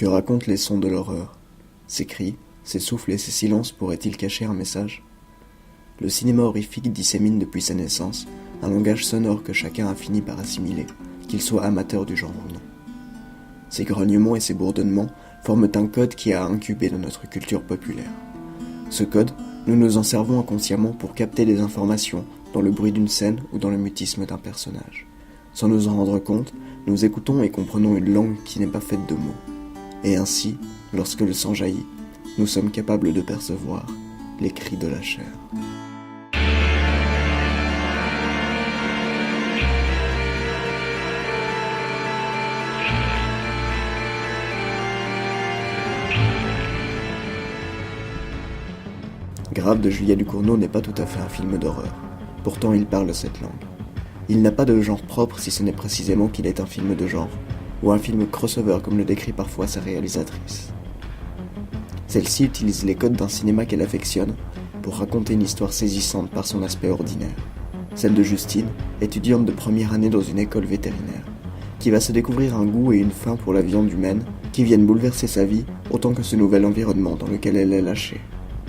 Que racontent les sons de l'horreur? Ces cris, ces souffles et ces silences pourraient-ils cacher un message? Le cinéma horrifique dissémine depuis sa naissance un langage sonore que chacun a fini par assimiler, qu'il soit amateur du genre ou non. Ces grognements et ces bourdonnements forment un code qui a incubé dans notre culture populaire. Ce code, nous nous en servons inconsciemment pour capter des informations dans le bruit d'une scène ou dans le mutisme d'un personnage. Sans nous en rendre compte, nous écoutons et comprenons une langue qui n'est pas faite de mots. Et ainsi, lorsque le sang jaillit, nous sommes capables de percevoir les cris de la chair. Grave de Julia Ducournau n'est pas tout à fait un film d'horreur. Pourtant, il parle cette langue. Il n'a pas de genre propre si ce n'est précisément qu'il est un film de genre, ou un film crossover comme le décrit parfois sa réalisatrice. Celle-ci utilise les codes d'un cinéma qu'elle affectionne pour raconter une histoire saisissante par son aspect ordinaire. Celle de Justine, étudiante de première année dans une école vétérinaire, qui va se découvrir un goût et une faim pour la viande humaine qui viennent bouleverser sa vie autant que ce nouvel environnement dans lequel elle est lâchée.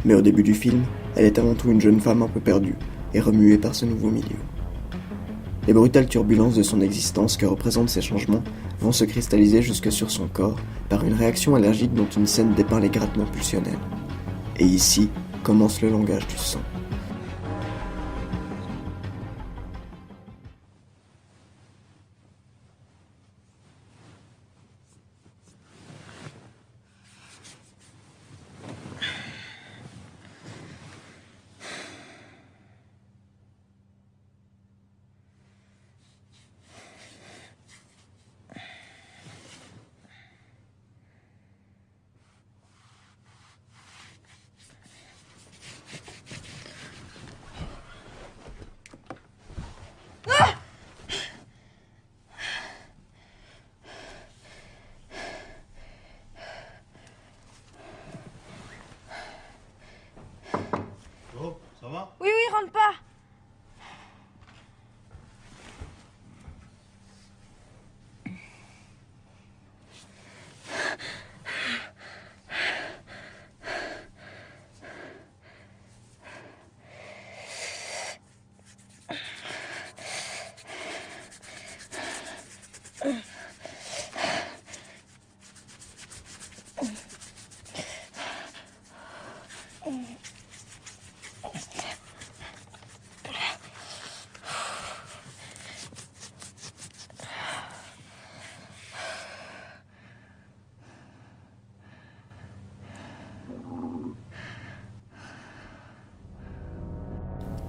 Mais au début du film, elle est avant tout une jeune femme un peu perdue et remuée par ce nouveau milieu. Les brutales turbulences de son existence que représentent ces changements vont se cristalliser jusque sur son corps par une réaction allergique dont une scène dépeint les grattements pulsionnels. Et ici commence le langage du sang. Oh, ça va? Oui, rentre pas.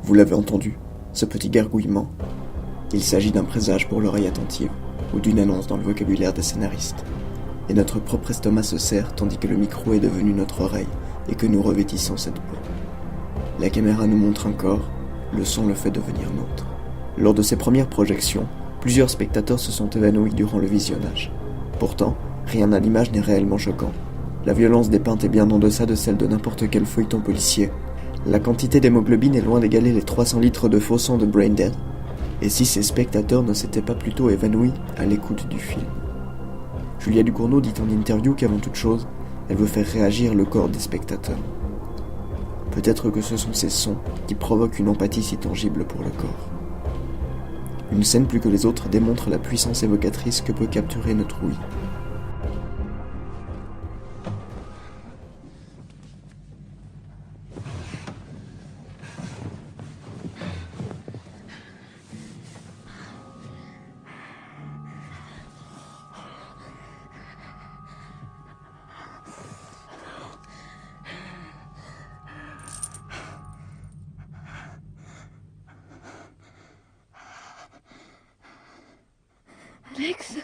Vous l'avez entendu, ce petit gargouillement. Il s'agit d'un présage pour l'oreille attentive, ou d'une annonce dans le vocabulaire des scénaristes. Et notre propre estomac se serre tandis que le micro est devenu notre oreille et que nous revêtissons cette peau. La caméra nous montre un corps, le son le fait devenir nôtre. Lors de ces premières projections, plusieurs spectateurs se sont évanouis durant le visionnage. Pourtant, rien à l'image n'est réellement choquant. La violence dépeinte est bien en deçà de celle de n'importe quel feuilleton policier. La quantité d'hémoglobine est loin d'égaler les 300 litres de faux sang de Braindead. Et si ces spectateurs ne s'étaient pas plutôt évanouis à l'écoute du film? Julia Ducournau dit en interview qu'avant toute chose, elle veut faire réagir le corps des spectateurs. Peut-être que ce sont ces sons qui provoquent une empathie si tangible pour le corps. Une scène plus que les autres démontre la puissance évocatrice que peut capturer notre ouïe. Alex?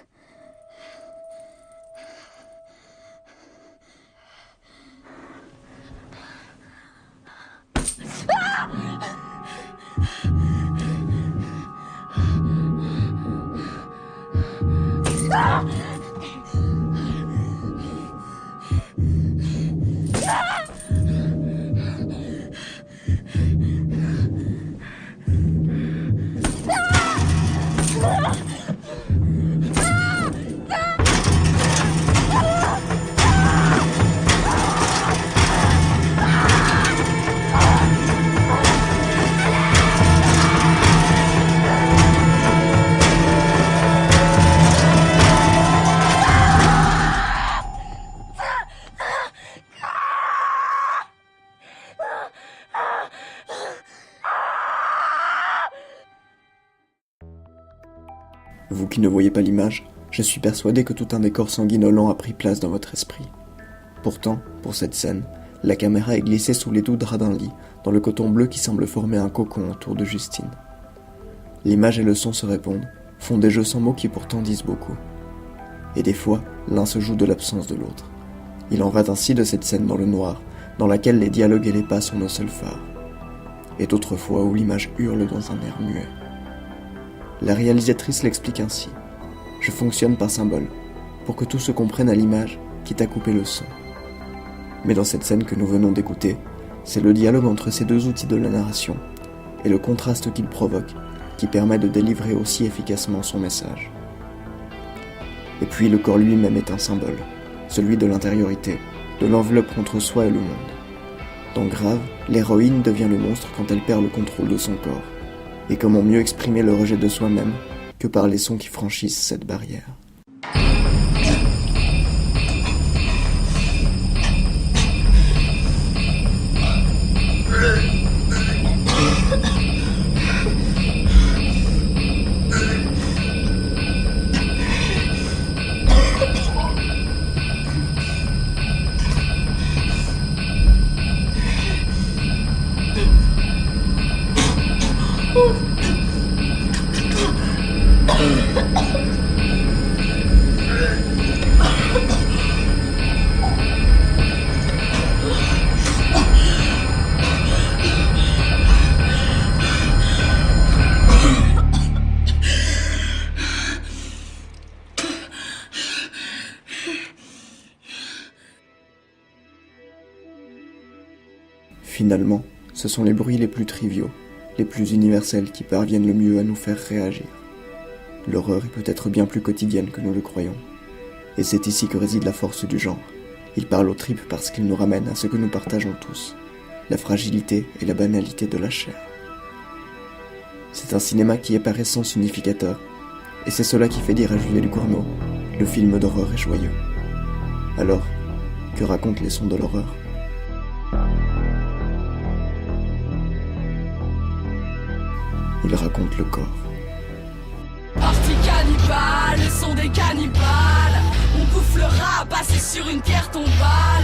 qui ne voyez pas l'image, je suis persuadé que tout un décor sanguinolent a pris place dans votre esprit. Pourtant, pour cette scène, la caméra est glissée sous les doux draps d'un lit, dans le coton bleu qui semble former un cocon autour de Justine. L'image et le son se répondent, font des jeux sans mots qui pourtant disent beaucoup. Et des fois, l'un se joue de l'absence de l'autre. Il en va ainsi de cette scène dans le noir, dans laquelle les dialogues et les pas sont nos seuls phares. Et d'autres fois où l'image hurle dans un air muet. La réalisatrice l'explique ainsi. Je fonctionne par symbole, pour que tout se comprenne à l'image, quitte à couper le son. Mais dans cette scène que nous venons d'écouter, c'est le dialogue entre ces deux outils de la narration, et le contraste qu'il provoque, qui permet de délivrer aussi efficacement son message. Et puis le corps lui-même est un symbole, celui de l'intériorité, de l'enveloppe entre soi et le monde. Dans Grave, l'héroïne devient le monstre quand elle perd le contrôle de son corps. Et comment mieux exprimer le rejet de soi-même que par les sons qui franchissent cette barrière. Finalement, ce sont les bruits les plus triviaux, les plus universels qui parviennent le mieux à nous faire réagir. L'horreur est peut-être bien plus quotidienne que nous le croyons. Et c'est ici que réside la force du genre. Il parle aux tripes parce qu'il nous ramène à ce que nous partageons tous, la fragilité et la banalité de la chair. C'est un cinéma qui est par essence unificateur, et c'est cela qui fait dire à Julia Ducournau, le film d'horreur est joyeux. Alors, que racontent les sons de l'horreur ? Il raconte le corps. Parti cannibale, le son des cannibales. On bouffe le rat, passé sur une pierre tombale.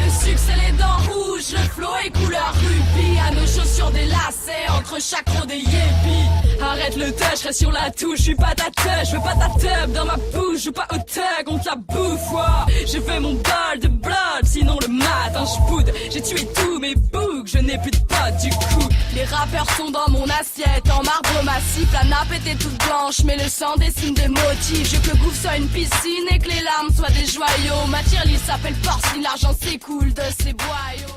Le succès, les dents rouges, le flow est couleur rubis. À nos chaussures des lacets, entre chaque roue des yébis. Arrête le touch, reste sur la touche. Je suis pas ta touch, je veux pas ta teub dans ma bouche. Je veux pas au tug, on te la bouffe, ouais. Je veux mon bol de blood, sinon le matin je boude. J'ai tué tous mes boucs, je n'ai plus de potes du coup. Les rappeurs sont dans mon assiette, en marbre massif. La nappe était toute blanche, mais le sang dessine des motifs. Je veux que le gouffre soit une piscine et que les larmes soient des joyaux. Ma tirelire s'appelle porcine, l'argent s'écoule de ces boyaux.